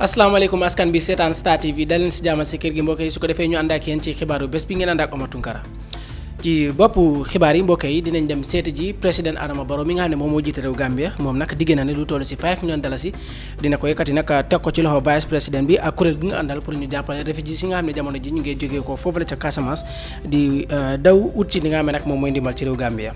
asalaamaaleykum askan bi seetaan Star TV daleen si jàmm si kër gi mbokk yi su ko defee ñu ànd ak yéen ci xibaaru bés bi ngeen ànd ak Omar Tunkara ci boppu xibaar yi mbokk yi dinañ dem seeti ji président Adama Barrow mi nga xam ne moom moo jiite réew Gambia moom nag digg na ne lu toll si 5 millions dalasi dina ko yëkkati nag teg ko ci loxo vice président bi ak kuréel gi nga àndal pour ñu jàppale réfugiés yi nga xam ne jamono ji ñu ngi jógee ko foofu la ca Casamance di daw ut ci li nga xam ne nag moom mooy ndimbal ci réew Gambia.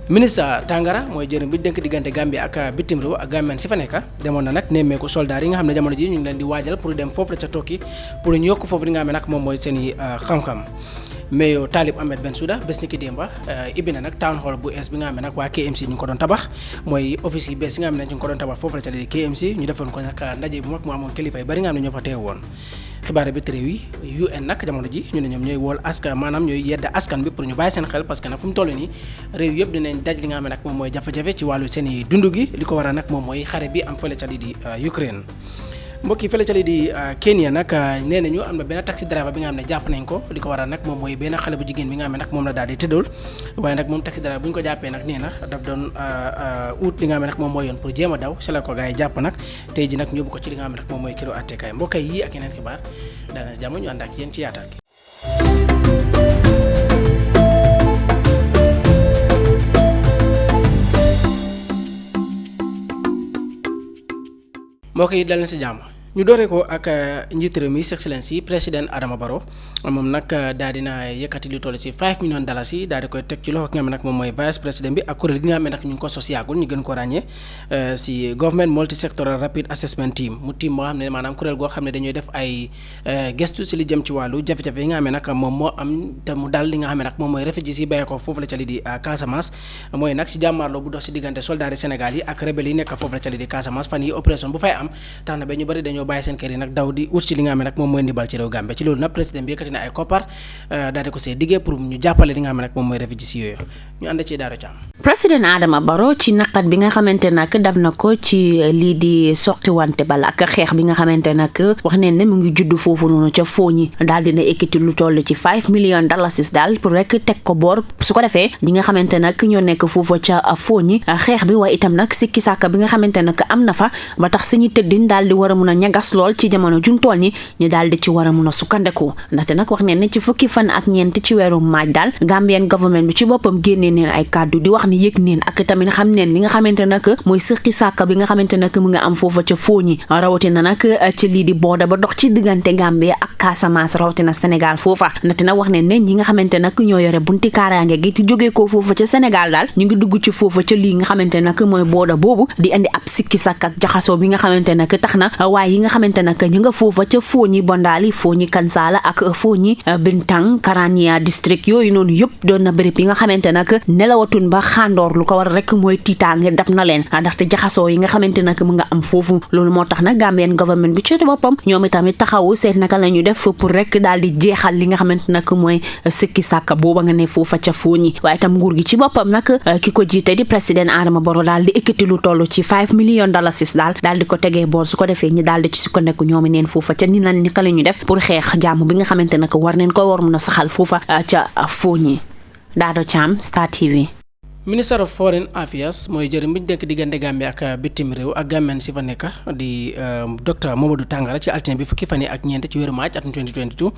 ministre Tangara mooy jërëm bi dénk diggante Gambie ak bitim réew ak Gambien si fa nekk demoon na nag nemmeeku soldat yi nga xam ne jamono ji ñu ngi leen di waajal pour dem foofu la ca Tokki pour ñu yokk foofu li nga xam ne nag moom mooy seen i xam-xam mais Talib Ahmed Bensouda bés ni ki démba ibbi na nag town hall bu ees bi nga xam ne nag waa KMC ñu ngi ko doon tabax mooy office yi bees yi nga xam ne ñu ngi ko doon tabax foofu la ca di KMC ñu defoon ko nag ndaje bu mag mu amoon kilifa yu bari nga xam ne ñoo fa teew woon xibaar bi réew yi UN nag jamono ji ñu ne ñoom ñooy wool askan maanaam ñooy yedd askan bi pour ñu bàyyi seen xel parce que nag fu mu toll nii réew yëpp dinañ daj li nga xam ne nag moom mooy jafe-jafe ci wàllu seen i dund gi li ko waral nag moom mooy xare bi am fële ca li di Ukraine mbokk yi fële ca li di Kenya nag nee nañu am na benn taxi driver bi nga xam ne jàpp nañ ko li ko waral nag moom mooy benn xale bu jigéen bi nga xam ne nag moom la daal di tëddool waaye nag moom taxi driver bu ñu ko jàppee nag nee na daf doon ut li nga xam ne nag moom mooy yoon pour jéem a daw si la ko gars yi jàpp nag tey ji nag ñu yóbbu ko ci li nga xam ne nag moom mooy këru àttekaay mbokk yi ak yeneen xibaar daal na si jàmm ñu ànd ak yéen ci yaatal gi mbokk yi dal leen si jàmm ñu dooree ko ak njiit réew mi His Excellency président Adama Barrow moom nag daal dina yëkkati lu toll si 5 millions dalasi daal di koy teg ci loxo ki nga xam ne nag moom mooy vice président bi ak kuréel gi nga xam ne nag ñu ngi ko sos yàggul ñu gën ko ràññee si government multi sectoral rapid assessment team mu team moo xam ne maanaam kuréel goo xam ne dañuy def ay gestu si li jëm ci wàllu jafe-jafe yi nga xam ne nag moom moo am te mu dal li nga xam ne nag moom mooy réfugiés yi bàyyi ko foofu la ca li di Casamance mooy nag si jàmmaarloo bu dox si diggante soldats yi Sénégal yi ak rebelle yi nekk foofu la ca li di Casamance fan yi opération bu fay am tax na ba ñu bëri dañoo bàyyi seen kër yi nag daw di ut ci li nga xam ne nag moom mooy ndibal ci réew Gambie ci loolu nag président bi yëkkati na ay koppar daal di ko see diggee pour ñu jàppale li nga xam ne nag moom mooy réfugiés yooyu ñu ànd ci Daaro Thiam. président Adama Barrow ci naqat bi nga xamante nag dab na ko ci lii di soqiwante bala ak xeex bi nga xamante nag wax neen ne mu ngi judd foofu noonu ca Fooñi daal dina ekkiti lu toll ci 5 millions dalasis daal pour rek teg ko boor su ko defee ñi nga xamante nag ñoo nekk foofu ca Fooñi xeex bi waaye itam nag sikki sàkk bi nga xamante nag am na fa ba tax suñu tëddin daal di war a mun a ñagas lool ci jamono juntool ñi ñu daal di ci war a mun a sukkandeku ndaxte nag wax neen ne ci fukki fan ak ñeent ci weeru maaj daal Gambian government bi ci boppam génnee neen ay kàddu di wax ni yëg neen ak tamit xam neen li nga xamante nag mooy sëqi sàkk bi nga xamante nag mu nga am foofa ca Fooñi rawatina nag ci lii di booda ba dox ci diggante Gambie ak Casamance rawatina Sénégal foofa ndaxte nag wax neen ne ñi nga xamante nag ñoo yore bunti kaaraange gi ci jógee ko foofa ca Sénégal daal ñu ngi dugg ci foofa ca lii nga xamante nag mooy booda boobu di indi ab sikki sàkk ak jaxasoo bi nga xamante nag tax na waaye yi nga xamante nag ñu nga foofa ca Fooñi Bondaali Fooñi Kansala ak Fooñi Bintang Karania district yooyu noonu yëpp doon na béréb yi nga xamante nag nelawatun ba xàndoor lu ko war rek mooy tiitaange dab na leen ndaxte jaxasoo yi nga xamante nag mu nga am foofu loolu moo tax nag Gambian government bi ci boppam ñoom itamit taxawu seet naka la ñu def pour rek daal di jeexal li nga xamante nag mooy sikki sàkk booba nga ne foofa ca Fooñi waaye itam nguur gi ci boppam nag ki ko jiite di président Adama Barrow daal di ekkati lu toll ci 5 millions dalasis daal di ko tegee boor su ko defee ñu daal di ci sukkandiku ñoom neen foofa ca ni nan naka la ñu def pour xeex jàmm bi nga xamante nag war neen ko war mun a saxal foofa ca Fooñi. Daado Thiam Star TV. Minister of Foreign Affairs mooy jëriñ bi ñu dénk diggante Gambie ak bitim réew ak Gambien si fa nekk di docteur Momodou Tangara ci altine bi fukki fan yi ak ñeent ci weeru maaj atum 2022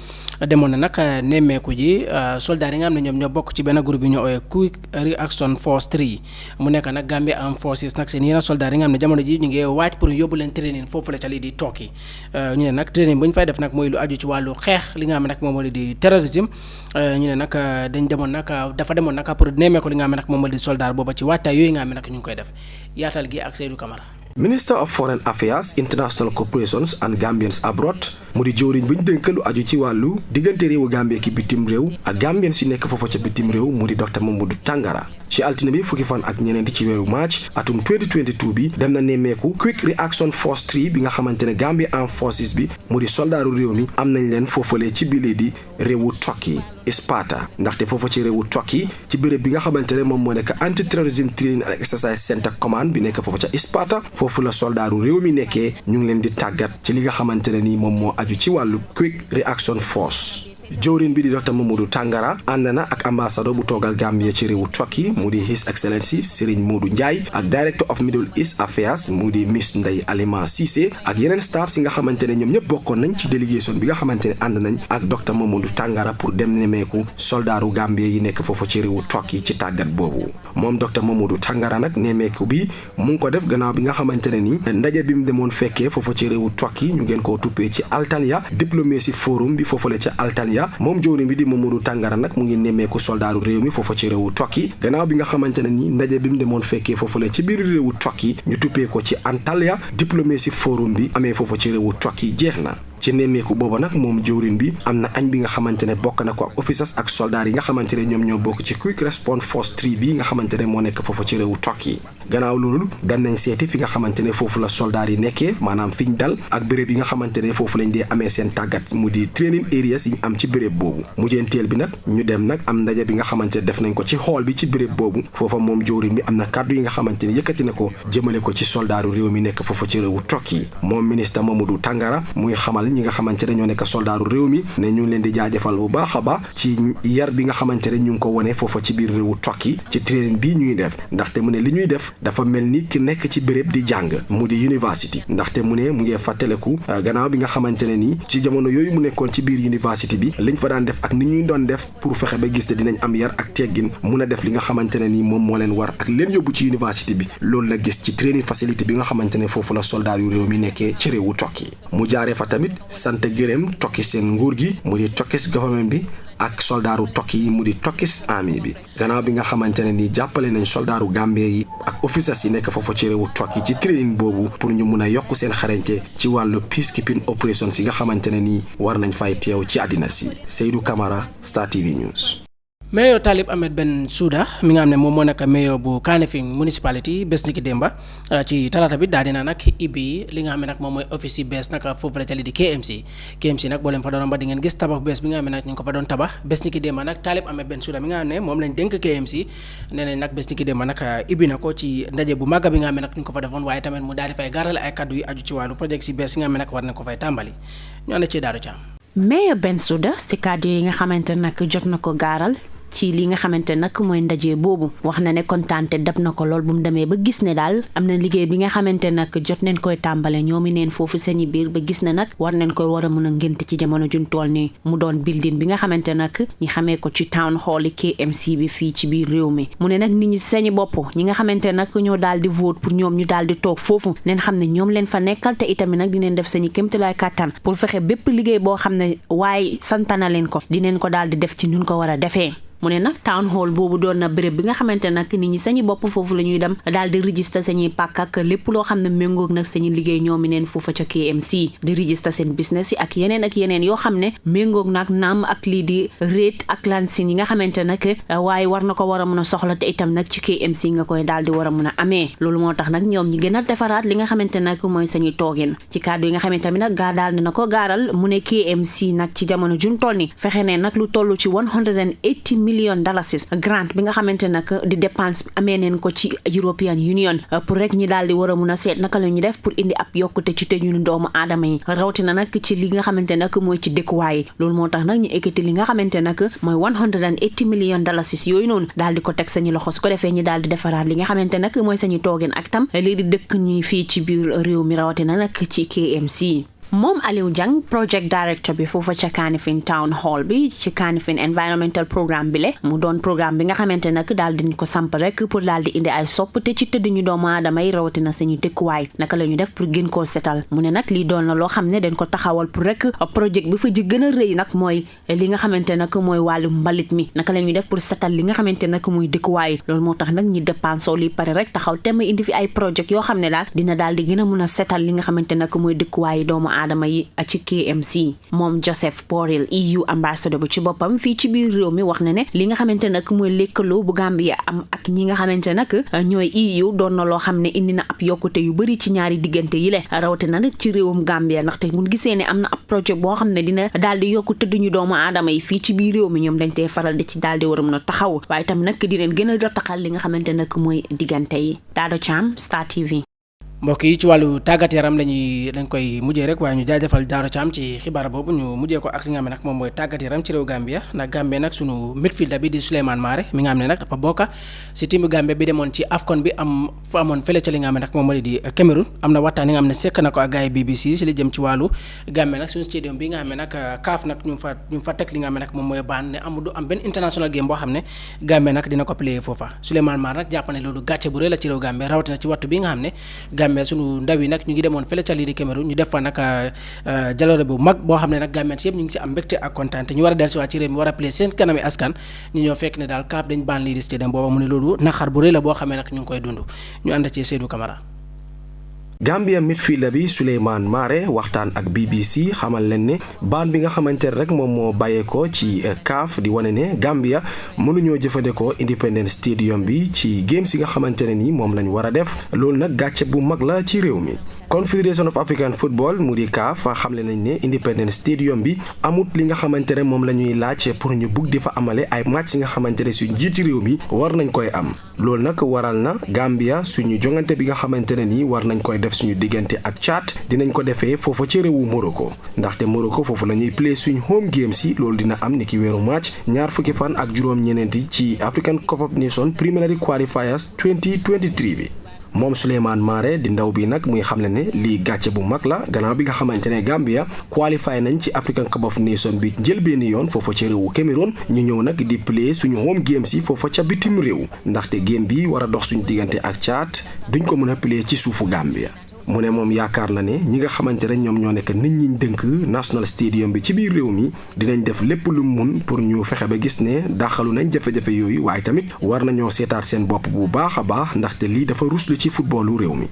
demoon na nag nemmeeku ji soldats yi nga xam ne ñoom ñoo bokk ci benn groupe bi ñu ooyee Quick Reaction Force 3 mu nekk nag Gambie Armed Forces nag seen yeneen soldats yi nga xam ne jamono ji ñu ngi waaj pour yóbbu leen training foofu la ca lii di Tokki ñu ne nag training bu ñu fay def nag mooy lu aju ci wàllu xeex li nga xam ne nag moom moo di terrorisme ñu ne nag dañ demoon nag dafa demoon nag pour nemmeeku li nga xam ne nag moom moo di soldat booba ci waajtaay yooyu nga xam ne nag ñu ngi koy def yaatal gi ak Seydou Camara. Minister of Foreign Affairs International Corporations and Gambians Abroad mu di jëwriñ bu ñu dénk lu aju ci wàllu diggante réewu Gambie ki bitim réew ak Gambien si nekk foofa ca bitim réew mu di docteur Momodou Tangara ci altine bi fukki fan ak ñeneenti ci weeru march atum 2022 bi dem na nemmeeku Quick Reaction Force 3 bi nga xamante ne Gambia Armed Forces bi mu di soldaaru réew mi am nañ leen foofalee ci bilee di réewu Tokki Ispaata ndaxte foofa ci réewu Tokki ci béréb bi nga xamante ne moom moo nekk Anti Terrorism Training and Exercise Center Command bi nekk foofa ca Ispaata foofu la soldaaru réew mi nekkee ñu ngi leen di tàggat ci li nga xamante ne nii moom moo aju ci wàllu Quick Reaction Force jawriñ bi di Dr Momodou Tangara ànd na ak ambassadeur bu toogal Gambia ci réewu Turkey mu di His Excellency Serigne Modou Ndiaye ak Director of Middle East Affairs mu di Miss Ndeye Alima Cissé ak yeneen staff si nga xamante ne ñoom ñëpp bokkoon nañ ci délégation bi nga xamante ne ànd nañ ak Dr Momodou Tangara pour dem nemeeku soldaaru Gambie yi nekk foofu ci réewu Turkey ci tàggat boobu moom Dr Momodou Tangara nag nemeeku bi mu ngi ko def gannaaw bi nga xamante ne ni ndaje bi mu demoon fekkee foofu ci réewu Turkey ñu gën koo tuppee ci Altania Diplomacy Forum bi foofule ca Altania moom jawriñ bi di Momodou Tangara nag mu ngi nemeeku soldaaru réew mi foofu ci réewu Turkey gannaaw bi nga xamante ne ni ndaje bi mu demoon fekkee foofule ci biir réewu Turkey ñu tuppee ko ci Antalya Diplomacy Forum bi amee foofu ci réewu Turkey jeex na ci nemmeeku booba nag moom jawriñ bi am na añ bi nga xamante ne bokk na ko ak officers ak soldats yi nga xamante ne ñoom ñoo bokk ci Quick Response Force 3 bi nga xamante ne moo nekk foofu ci réewu Turkey gannaaw loolu dem nañ seeti fi nga xamante ne foofu la soldats yi nekkee maanaam fiñ dal ak béréb yi nga xamante ne foofu lañ dee amee seen tàggat mu di training areas yi ñu am ci béréb boobu mujjeenteel bi nag ñu dem nag am ndaje bi nga xamante ne def nañ ko ci hall bi ci béréb boobu foofa moom jawriñ bi am na kàddu yi nga xamante ne yëkkati na ko jëmale ko ci soldaaru réew mi nekk foofu ci réewu Turkey moom ministre Momodou Tangara muy xamal ñi nga xamante ne ñoo nekk soldaaru réew mi ne ñu ngi leen di jaajëfal bu baax a baax ci yar bi nga xamante ne ñu ngi ko wone foofa ci biir réewu Turkey ci training bii ñuy def ndaxte mu ne li ñuy def dafa mel ni ki nekk ci béréb di jàng mu di university ndaxte mu ne mu ngi fàttaleku gannaaw bi nga xamante ne nii ci jamono yooyu mu nekkoon ci biir university bi liñ fa daan def ak ni ñuy doon def pour fexe ba gis te dinañ am yar ak teggin mun a def li nga xamante ne nii moom moo leen war ak leen yóbbu ci university bi loolu la gis ci training facility bi nga xamante ne foofu la soldat yu réew mi nekkee ci réewu Turkey mu jaaree fa tamit sant gërëm Turkey seen nguur gi mu di Turkish government bi ak soldaaru Turkey yi mu di Turkish army bi gannaaw bi nga xamante ne ni jàppale nañ soldaaru Gambie yi ak officers yi nekk foofu ci réewu Turkey ci training boobu pour ñu mun a yokk seen xarañte ci wàllu peacekeeping operations yi nga xamante ne ni war nañ fay teew ci àddina si Seydou Camara Star TV News. Mayor Talib Ahmed Bensouda mi nga xam ne moom moo nekk mayor bu Kanifing municipality bés ni ki démba ci talaata bi daal dina nag ibbi li nga xam ne nag moom mooy office yi bees nag foofu la ca li di KMC nag boo leen fa doon ba di ngeen gis tabax bees bi nga xam ne nag ñu ngi ko fa doon tabax bés ni ki démba nag Talib Ahmed Bensouda mi nga xam ne moom lañ dénk KMC nee nañ nag bés ni ki démba nag ibbi na ko ci ndaje bu màgg bi nga xam ne nag ñu ko fa defoon waaye tamit mu daal di fay gaaral ay kaddu yu aju ci wàllu projet si bees yi nga xam ne nag war na ko fay tàmbali ñu ànd ci Daaru Caam. Mayor Bensouda si kaddu yi nga xamante nag jot na ko gaaral ci li nga xamante nag mooy ndaje boobu wax na ne kontaante dab na ko lool bu mu demee ba gis ne daal am na liggéey bi nga xamante nag jot nañ koy tàmbale ñoomi neen foofu seeni biir ba gis ne nag war nañ koy war a mën a ngénte ci jamono juñ tool ni mu doon building bi nga xamante nag ñi xamee ko ci town hall yi KMC bi fii ci biir réew mi mu ne nag nit ñi seeni bopp ñi nga xamante nag ñoo daal di vote pour ñoom ñu daal di toog foofu neen xam ne ñoom leen fa nekkal te itamit nag dineen def seeni kémtalaay kàttan pour fexe bépp liggéey boo xam ne waaye santana leen ko dineen ko daal di def ci ñun ko war a defee mu ne nag town hall boobu doon na béréb bi nga xamante nag nit ñi sañi bopp foofu la ñuy dem daal di register sañuy pàkk ak lépp loo xam ne méngoog nag sañu liggéey ñoomi neen foofa ca KMC di register seen business yi ak yeneen yoo xam ne méngoog nag naam ak lii di rate ak lansin yi nga xamante nag waaye war na ko war a mën a soxla te itam nag ci KMC nga koy daal di war a mën a amee loolu moo tax nag ñoom ñi gën a defaraat li nga xamante nag mooy sañu toogin ci kàddu yi nga xamante tamit nag gaa daal dina ko gaaral mu ne KMC nag ci jamono jun toll ni fexe ne nag lu toll ci $180 million grant bi nga xamante nag di dépense amee neen ko ci European Union pour rek ñi daal di war a mun a seet naka la ñu def pour indi ab yokkute ci te ñu doomu aadama yi rawatina nag ci li nga xamante nag mooy ci dëkkuwaay loolu moo tax nag ñu ekkati li nga xamante nag mooy $180 million yooyu noonu daal di ko teg sañu loxo su ko defee ñi daal di defaraat li nga xamante nag mooy sañu toogin ak tam lii di dëkk ñi fii ci biir réew mi rawatina nag ci KMC. moom Aliou Jang project director bi foofa ca Kanifing Town Hall bi ci Kanifing environmental programme bi le mu doon programme bi nga xamante nag daal diñ ko samp rek pour daal di indi ay soppite ci tëdd ñu doomu aadama yi rawatina sañu dëkkuwaay naka la ñu def pour gën koo setal mu ne nag lii doon na loo xam ne dañ ko taxawal pour rek project bi fa ji gën a rëy nag mooy li nga xamante nag mooy wàllu mbalit mi naka la ñuy def pour setal li nga xamante nag mooy dëkkuwaay loolu moo tax nag ñi dépensoo li pare rek taxaw te indi fi ay project yoo xam ne daal dina daal di gën a mun a setal li nga xamante nag mooy dëkkuwaay doomu aadama yi ci KMC moom Joseph Borrell EU ambassador bu ci boppam fii ci biir réew mi wax na ne li nga xamante nag mooy lëkkaloo bu Gambia am ak ñi nga xamante nag ñooy EU doon na loo xam ne indi na ab yokkute yu bëri ci ñaari diggante yi le rawatina nag ci réewum Gambia ndaxte mun gisee ne am na ab projet boo xam ne dina daal di yokku tëdduñu doomu aadama yi fii ci biir réew mi ñoom dañ tey faral di ci daal di war a mën a taxaw waaye tam nag di leen gën a taxal li nga xamante nag mooy diggante yi. Dado Cham, Star TV. mbokk yi ci wàllu tàggat yaram dañ koy mujjee rek waaye ñu jaajëfal Daaro Thiam ci xibaar boobu ñu mujjee ko ak li nga xam ne nag moom mooy tàggat yaram ci réew Gambia nag Gambie nag sunu midfielder bi di Souleymane Mare mi nga xam ne nag dafa bokk si timu Gambie bi demoon ci AFCON bi amoon fële ca li nga xam ne nag moom moo di Cameroun am na waxtaan yi nga xam ne sekk na ko ak gars yi BBC si li jëm ci wàllu Gambie nag suñu stadium bi nga xam ne nag CAF nag ñu fa teg li nga xam ne nag moom mooy baan ne du am benn international game boo xam ne Gambie nag dina ko play foofa Souleymane Mare nag jàpp ne loolu gàcce bu rëy la ci réew Gambie rawatina ci wattu bi nga xam ne Gambie sunu ndaw yi nag ñu ngi demoon fële ca lii di Cameroun ñu def fa nag jaloore bu mag boo xam ne nag Gambien si yëpp ñu ngi si am mbégte ak kontaan te ñu war a dellusiwaat ci réew mi war a play seen kanami askan ñu ñoo fekk ne daal CAF dañ baan lii di stadium booba mu ne loolu naqar bu rëy la boo xam ne nag ñu ngi koy dund ñu ànd ci Seydou Camara. Gambia midfielder bi Souleymane Mare waxtaan ak BBC xamal leen ne baan bi nga xamante ne rek moom moo bàyyeekoo ci CAF di wane ne Gambia mënuñoo jëfandikoo Independence Stadium bi ci games yi nga xamante ne ni moom lañ war a def loolu nag gàcce bu mag la ci réew mi. Confederation of African Football mu di CAF xamle nañ ne Independence Stadium bi amut li nga xamante ne moom la ñuy laaj pour ñu bugg di fa amale ay match yi nga xamante ne suñ njiiti réew mi war nañ koy am loolu nag waral na Gambia suñu jongante bi nga xamante ne nii war nañ koy def suñu diggante ak Tchad dinañ ko defee foofa ci réewu Morocco ndaxte Morocco foofu la ñuy play suñ home games yi loolu dina am ni ki weeru match ñaar fukki fan ak juróom-ñeneenti ci African Cup of Nations Preliminary Qualifiers 2023 bi. moom Souleymane Mare di ndaw bi nag muy xamle ne lii gàcce bu mag la gannaaw bi nga xamante ne Gambia qualifié nañ ci African Cup of Nations bi njëlbeeni yoon foofa ca réewu Cameroun ñu ñëw nag di play suñu home games yi foofa ca bitim réew ndaxte game bi war a dox suñu diggante ak Tchad duñ ko mën a play ci suufu Gambia. mu ne moom yaakaar na ne ñi nga xamante ne ñoom ñoo nekk nit ñi dënk National Stadium bi ci biir réew mi dinañ def lépp lu mun pour ñu fexe ba gis ne daxalu nañ jafe-jafe yooyu waaye tamit war nañoo seetaat seen bopp bu baax a baax ndaxte lii dafa ruslu ci footballu réew mi.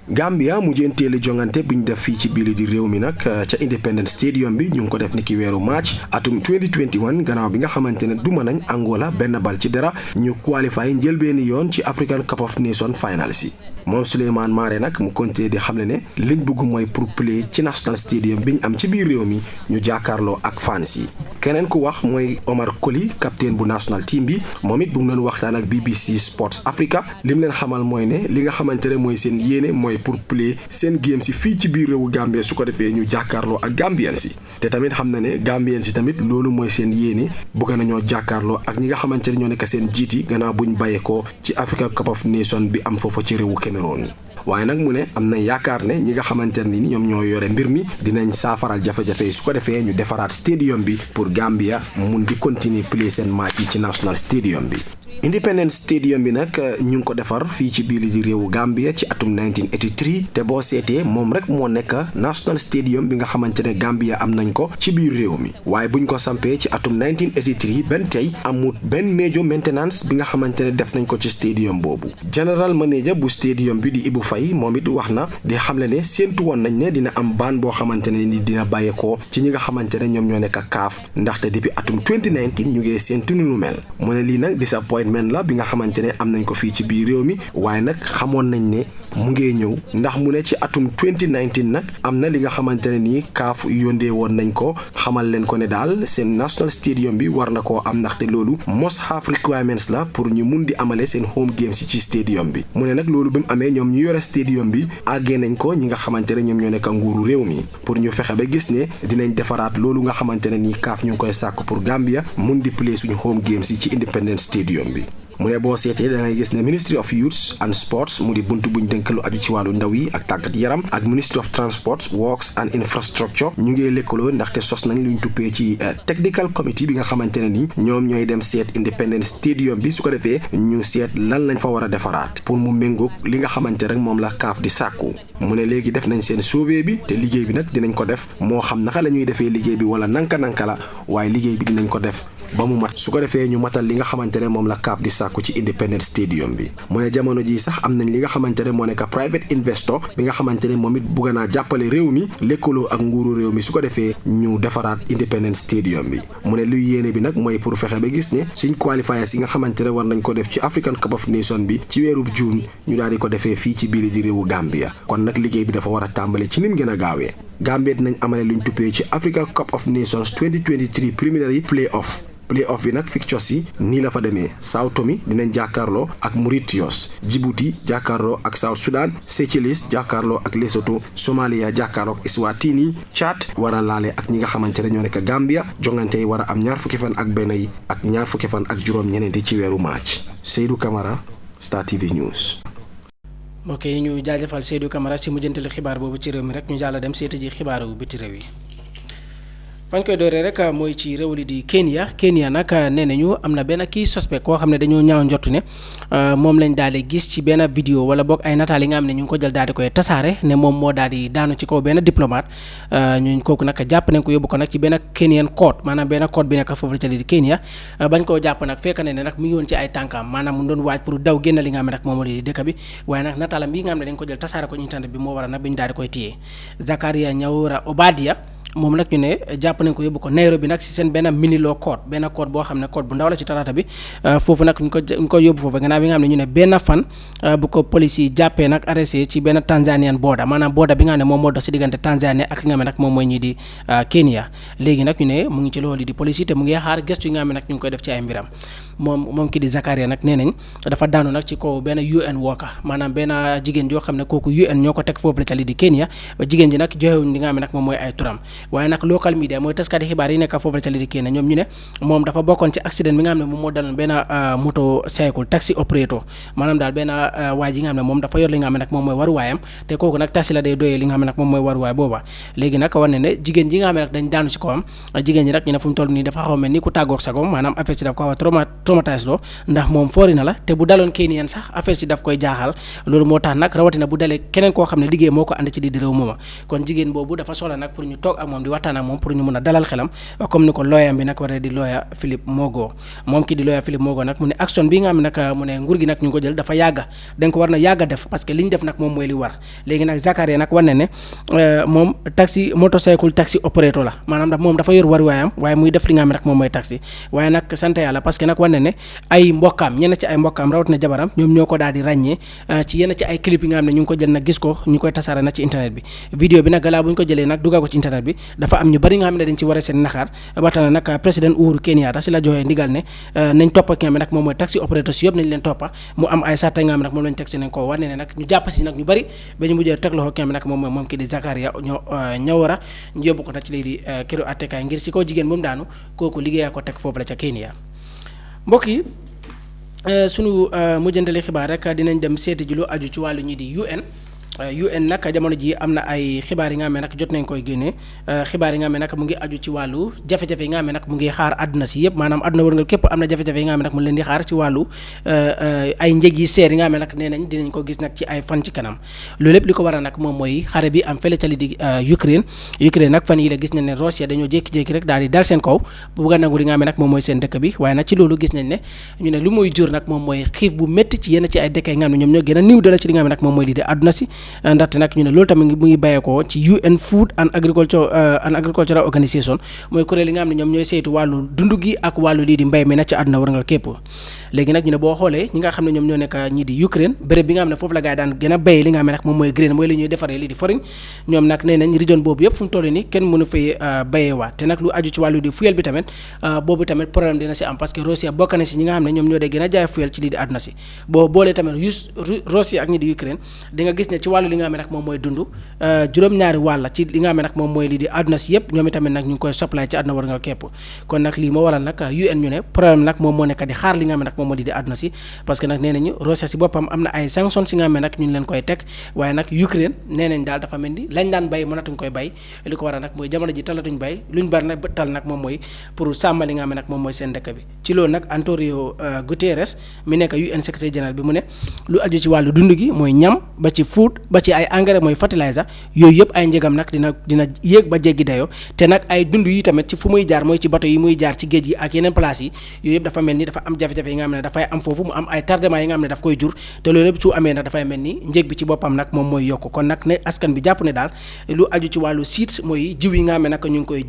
Gambia mujjeenteelu jongante bi ñu def fii ci biir di réew mi nag ca Independence Stadium bi ñu ngi ko def ni ki weeru match atum 2021 gannaaw bi nga xamante ne duma nañ Angola benn bal ci dara ñu qualifié njëlbeeni yoon ci African Cup of Nations finals yi. moom Souleymane Mare nag mu continué di xamle ne liñ bëgg mooy pour play ci National Stadium bi ñu am ci biir réew mi ñu jàkkaarloo ak fans yi. keneen ku wax mooy Omar Colley capitaine bu national team bi moom it bu mu doon waxtaan ak BBC Sports Africa lim leen xamal mooy ne li nga xamante ne mooy seen yéene mooy pour play seen game si fii ci biir réewu Gambie su ko defee ñu jàkkaarloo ak Gambien si te tamit xam na ne Gambien si tamit loolu mooy seen yéene bëgg nañoo jàkkaarloo ak ñi nga xamante ne ñoo nekk seen jiiti gannaaw buñ bàyyeekoo ci Africa Cup of Nations bi am foofa ci réewu Cameroun. waaye nag mu ne am na yaakaar ne ñi nga xamante ne ni ñoom ñoo yore mbir mi dinañ saafaral jafe-jafe yi su ko defee ñu defaraat stadium bi pour Gambia mun di continuer play seen match yi ci National Stadium bi. Independence Stadium bi nag ñu ngi ko defar fii ci biir di réewu Gambia ci atum 1983 te boo seetee moom rek moo nekk National Stadium bi nga xamante ne Gambia am nañ ko ci biir réew mi waaye buñ ko sampee ci atum 1983 benn tey amut benn major maintenance bi nga xamante ne def nañ ko ci stadium boobu. General manager bu stadium bi di Ibu Faye moom it wax na di xamle ne séentu woon nañ ne dina am baan boo xamante ne ni dina bàyyeekoo ci ñi nga xamante ne ñoom ñoo nekk CAF ndaxte depuis atum 2019 ñu ngi séentu nu mel mu ne lii nag disappointment la bi nga xamante ne am nañ ko fii ci biir réew mi waaye nag xamoon nañ ne mu ngee ñëw ndax mu ne ci atum 2019 nag am na li nga xamante ne nii CAF yóndee woon nañ ko xamal leen ko ne daal seen National Stadium bi war na koo am ndaxte loolu must have requirements la pour ñu mun di amale seen home games yi ci stadium bi mu ne nag loolu bi mu amee ñoom ñu yore stadium bi àggee nañ ko ñi nga xamante ne ñoom ñoo nekk nguuru réew mi pour ñu fexe ba gis ne dinañ defaraat loolu nga xamante ne nii CAF ñu ngi koy sàkk pour Gambia mun di play suñu home games yi ci Independence Stadium bi. mu ne boo seetee da ngay gis ne Ministry of Youth and Sports mu di buntu buñ dënk lu aju ci wàllu ndaw yi ak tàggat yaram ak Ministry of Transport Works and Infrastructure ñu ngi lëkkaloo ndaxte sos nañ luñ tuppee ci technical committee bi nga xamante ne ni ñoom ñooy dem seet Independence Stadium bi su ko defee ñu seet lan lañ fa war a defaraat pour mu méngoog li nga xamante rek moom la CAF di sàkku mu ne léegi def nañ seen sauvé bi te liggéey bi nag dinañ ko def moo xam naka la ñuy defee liggéey bi wala nanka la waaye liggéey bi dinañ ko def ba mu mat su ko defee ñu matal li nga xamante ne moom la CAF di sàkku ci Independence Stadium bi mu ne jamono ji sax am nañ li nga xamante ne moo nekk private investor bi nga xamante ne moom it bugg naa jàppale réew mi lëkkaloo ak nguuru réew mi su ko defee ñu defaraat Independence Stadium bi mu ne luy yéene bi nag mooy pour fexe ba gis ne suñ qualifiers yi nga xamante ne war nañ ko def ci African Cup of Nations bi ci weerub juin ñu daal di ko defee fii ci biir di réewu Gambia kon nag liggéey bi dafa war a tàmbale ci nim gën a gaawee Gambia dinañ amale luñ tuppee ci Africa Cup of Nations 2023 preliminary play-off bi nag fixtures yi nii la fa demee Sao Tome dinañ jàkkaarloo ak Mauritius, Djibouti jàkkaarloo ak South Sudan, Seychelles jàkkaarloo ak Lesotho, Somalia jàkkaarloo ak Eswatini, Chad war a laale ak ñi nga xamante ne ñoo nekk Gambia. jongante yi war a am ñaar fukki fan ak benn yi ak ñaar fukki fan ak juróom-ñeneenti ci weeru March. Seydou Camara, Star TV News. mbokk yi ñu jaajëfal Seydou Camara si mujjanteelu xibaar boobu ci réew mi rek ñu jàll dem seeti ji xibaaru biti réew yi. fañ koy dooree rek mooy ci réew li di Kenya nag nee nañu am na benn kii suspect koo xam ne dañoo ñaaw njortu ne moom lañ daal di gis ci benn vidéo wala boog ay nataal yi nga xam ne ñu ngi ko jël daal di koy tasaare ne moom moo daal di daanu ci kaw benn diplomate ñu kooku nag jàpp nañ ko yóbbu ko nag ci benn Kenyan court maanaam benn court bi nekk foofu la ca li di Kenya bañ koo jàpp nag fekk ne nag mu ngi woon ci ay tànkaam maanaam mu doon waaj pour daw génn li nga xam ne nag moom moo di dëkk bi waaye nag nataalam bi nga xam ne dañ ko jël tasaare ko internet bi moo waral nag bi ñu daal di koy téye Zakaria Nyawura Obadia moom nag ñu ne jàpp nañ ko yóbbu ko Nairobi nag si seen benn mini law court benn court boo xam ne court bu ndaw la ci talaata bi foofu nag ñu ko yóbbu foofu gannaaw bi nga xam ne ñu ne benn fan bu ko police yi jàppee nag arrêté ci benn Tanzanian border maanaam border bi nga xam ne moom moo dox si diggante Tanzania ak li nga xam ne nag moom mooy ñii di Kenya léegi nag ñu ne mu ngi ci loolu di police yi te mu ngi xaar gëstu yi nga xam ne nag ñu ngi koy def ci ay mbiram moom ki di Zakaria nag nee nañ dafa daanu nag ci kaw benn UN worker maanaam benn jigéen joo xam ne kooku UN ñoo ko teg foofu la ca li di Kenya jigéen ji nag joxewuñ li nga xam ne nag moom mooy ay turam waaye nag local media mooy taskati xibaar yi nekk foofu la ca li di Kenya ñoom ñu ne moom dafa bokkoon ci accident bi nga xam ne moom moo daloon benn motocycle taxi operator maanaam daal benn waay ji nga xam ne moom dafa yor li nga xam ne nag moom mooy waruwaayam te kooku nag taxi la day doyee li nga xam ne nag moom mooy waruwaay booba léegi nag war ne ne jigéen ji nga xam ne nag dañ daanu ci kawam jigéen ji nag ñu ne fu mu toll nii dafa xaw a mel ni ku tàggoog sagom maanaam affaire ci daf ko xaw a traumatise loo ndax moom foori na la te bu daloon Kenyan sax affaire ci daf koy jaaxal loolu moo tax nag rawatina bu dalee keneen koo xam ne liggéey moo ko ànd ci di réew mooma kon jigéen boobu dafa soxla nag pour ñu toog ak moom di waxtaan ak moom pour ñu mun a dalal xelam comme ni ko lawyer bi nag waree di lawyer Philip Mogo moom ki di lawyer Philip Mogo nag mu ne action bi nga xam ne nag mu ne nguur gi nag ñu ngi ko jël dafa yàgga dañ ko war na yàgga def parce que li ñu def nag moom mooy li war léegi nag Zakaria nag war ne moom motocycle taxi operator la maanaam moom dafa yor waruwaayam waaye muy def li nga xam ne nag moom mooy taxi waaye nag sant yàlla parce que nag war ne ay mbokkaam ñenn ci ay mbokkaam rawatina jabaram ñoom ñoo ko daal di ràññee ci yenn ci ay clip yi nga xam ne ñu ngi ko jël nag gis ko ñu koy tasaare nag ci internet bi vidéo bi nag galaa bu ñu ko jëlee nag dugal ko ci internet bi dafa am ñu bari nga xam ne dañ ci war a seen naxaar ba tax na nag président Uhuru Kenyatta si la joxee ndigal ne nañ toppa ki nga xam ne nag moom mooy taxi opérateur si yëpp nañ leen toppa mu am ay sarta nga xam ne nag moom lañ teg si nañ ko wane ne nag ñu jàpp si nag ñu bari ba ñu mujjee teg loxo ki nga xam ne nag moom mooy moom ki di Zakaria Nyawura ñu yóbbu ko nag ci léegi di këru attekaay ngir si kaw jigéen bu mu daanu kooku liggéeyaa ko teg foofu la ca Kenya mbokk yi sunu mujjantali xibaar rek dinañ dem seeti ji lu aju ci wàllu ñi di UN nag jamono ji am na ay xibaar yi nga xam ne nag jot nañ koy génne xibaar yi nga xam ne nag mu ngi aju ci wàllu jafe-jafe yi nga xam ne nag mu ngi xaar àdduna si yëpp maanaam àdduna wërngal képp am na jafe-jafe yi nga xam ne nag mu leen di xaar ci wàllu ay njëg yi seer yi nga xam ne nag nee nañ dinañ ko gis nag ci ay fan ci kanam loolu lépp li ko waral nag moom mooy xare bi am fële ca li di Ukraine nag fan yi la gis nañ ne Russia dañoo jékki-jékki rek daal di dal seen kaw bu bëgg a nangu li nga xam ne nag moom mooy seen dëkk bi waaye nag ci loolu gis nañ ne ñu ne lu muy jur nag moom mooy xiif bu métti ci yenn ci ay dëkk yi nga xam ne ñoom ñoo gën a niw dala ci li nga xam ne nag moom mooy lii di àdduna si ndaxte nag ñu ne loolu tamit mu ngi bàyyeekoo ci UN Food and Agricultural Organisation mooy kuréel yi nga xam ne ñoom ñooy saytu wàllu dund gi ak wàllu lii di mbay mi nag ci àdduna warngal képp léegi nag ñu ne boo xoolee ñi nga xam ne ñoom ñoo nekk ñii di Ukraine béréb bi nga xam ne foofu la gaa yi daan gën a béy li nga xam ne nag moom mooy grain mooy li ñuy defaree lii di farine ñoom nag nee nañ région boobu yëpp fu mu toll nii kenn mënu fay béyee waat te nag lu aju ci wàllu di fuel bi tamit boobu tamit problème dina si am parce que Russia bokk na si ñi nga xam ne ñoom ñoo dee gën a jaay fuel ci lii di àdduna si boo boolee tamit Russia ak ñi di Ukraine di nga gis ne ci wàllu li nga xam ne nag moom mooy dund juróom-ñaari wàll ci li nga xam ne nag moom mooy lii di àdduna si yëpp ñoom itamit nag ñu ngi koy supply ci àdduna warngal képp kon nag lii moo waral nag UN ñu ne problème nag moom moo nekk di xaar li nga xam ne nag moom moo lii di àdduna si parce que nag nee nañu Russia si boppam am na ay sanctions si nga xam ne nag ñu ngi leen koy teg waaye nag Ukraine nee nañ daal dafa mel ni lañ daan bay mënatuñ koy bay li ko waral nag mooy jamono ji talatuñ bay luñ bari nag tal nag moom mooy pour sàmm li nga xam ne nag moom mooy seen dëkk bi ci loolu nag Antonio Guterres mi nekk UN secrétaire général bi mu ne lu aju ci wàllu dund gi mooy ñam ba ci food ba ci ay engrais mooy fertilizer yooyu yëpp ay njëgam nag dina yéeg ba jéggi dayoo te nag ay dund yi tamit ci fu muy jaar mooy ci bateau yi muy jaar ci géej gi ak yeneen place yi yooyu yëpp dafa mel ni dafa am jafe-jafe yi nga xam ne dafay am foofu mu am ay tardement yi nga xam ne daf koy jur te loolu yëpp su amee nag dafay mel ni njëg bi ci boppam nag moom mooy yokk kon nag ne askan bi jàpp ne daal lu aju ci wàllu seeds mooy jiw yi nga xam ne nag ñu ngi koy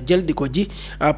jël di ko ji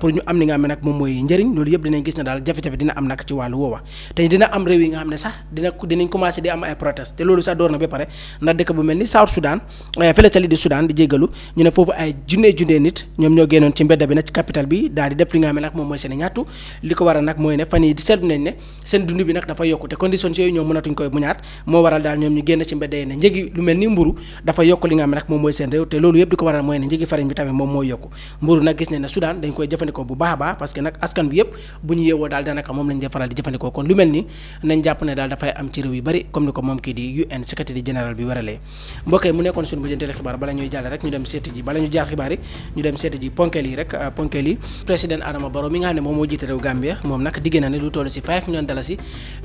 pour ñu am li nga xam ne nag moom mooy njëriñ loolu yëpp dinañ gis ne daal jafe-jafe dina am nag ci wàllu woowa te dina am réew yi nga xam ne sax dinañ commencé di am ay protest te loolu sax door na ba pare ndax dëkk bu mel ni South Sudan fële ca li di Sudan di jégalu ñu ne foofu ay junne nit ñoom ñoo génnoon ci mbedd bi nag ci capital bi daal di def li nga xam ne nag moom mooy seen ñaatu li ko waral nag mooy ne fan yi seetlu nañ ne seen dund bi nag dafa yokku te conditions yooyu ñoom mënatuñ koy muñaat moo waral daal ñoom ñu génn ci mbedd yi ne njëgi lu mel ni mburu dafa yokk li nga xam ne nag moom mooy seen réew te loolu yëpp di ko waral mooy ne njëgi farine bi tamit moom mooy yokku mburu nag gis nañ ne Sudan dañ koy jëfandikoo bu baax a baax parce que nag askan bi yëpp bu ñu yeewoo daal daanaka moom lañ dee faral di jëfandikoo kon lu mel ni nañ jàpp ne daal dafay am ci réew yu bari comme ni ko moom kii di UN secrétaire général bi waralee mbokk yi mu nekkoon suñu mujjanteelu xibaar bala ñuy jàll rek ñu dem seeti ji bala ñu jaar xibaar yi ñu dem seeti ji ponkeel yi rek ponkeel yi président Adama Barrow mi nga xam ne moom moo jiite réew Gambia moom nag digg na ne lu toll si 5 millions dalasi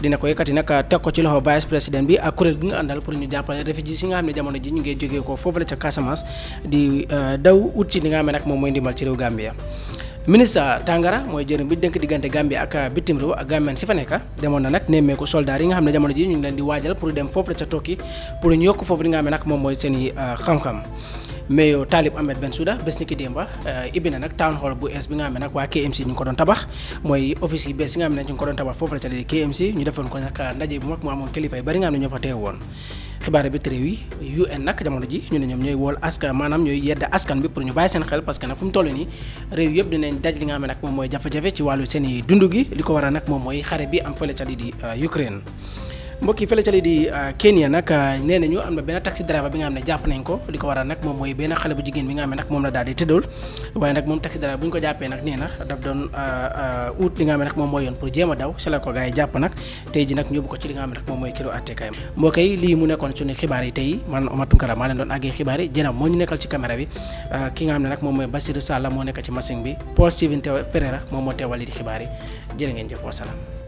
dina ko yëkkati nag teg ko ci loxo vice président bi ak kuréel gi nga àndal pour ñu jàppale réfugiés yi nga xam ne jamono ji ñu ngi jógee ko foofu la ca Casamance di daw ut ci li nga xam ne nag moom mooy ndimbal ci réew Gambia ministre Tangara mooy jëriñ bi dénk diggante Gambia ak bitim réew ak Gambien si fa nekk demoon na nag nemmeeku soldats yi nga xam ne jamono ji ñu ngi leen di waajal pour dem foofu la ca Tokki pour ñu yokk foofu li nga xam ne nag moom mooy seen i xam-xam mais Talib Ahmed Bensouda bés ni ki démba ibbi na nag town hall bu es bi nga xam ne nag waa KMC ñu ngi ko doon tabax mooy office yi bees yi nga xam ne ñu ngi ko doon tabax foofu la ca di KMC ñu defoon ko nag ndaje bu mag mu amoon kilifa yi bari nga xam ne ñoo fa teew woon xibaar bi réew yi UN nag jamono ji ñu ne ñoom ñooy wool askan maanaam ñooy yedd askan bi pour ñu bàyyi seen xel parce que nag fu mu toll nii réew yëpp dinañ daj li nga xam ne nag moom mooy jafe-jafe ci wàllu seen i dund gi li ko waral nag moom mooy xare bi am fële ca li di Ukraine mbokk yi fële ca li di Kenya nag nee nañu am na benn taxi driver bi nga xam ne jàpp nañ ko li ko waral nag moom mooy benn xale bu jigéen bi nga xam ne nag moom la daal di tëddal waaye nag moom taxi driver bu ñu ko jàppee nag nee na daf doon ut li nga xam ne nag moom mooy yoon pour jéem a daw si la ko gars yi jàpp nag tey ji nag ñu yóbbu ko ci li nga xam ne nag moom mooy kilo attekaayam mbokk yi lii mu nekkoon suñu xibaar yi tey man Omar Tunkara maa leen doon àggee xibaar yi jënam moo ñu nekkal ci caméra bi ki nga xam ne nag moom mooy Basirou Sall moo nekk ci machine bi Paul Steven Pereira moom moo teewal li di xibaar yi jërë ngeen jëf wasalaam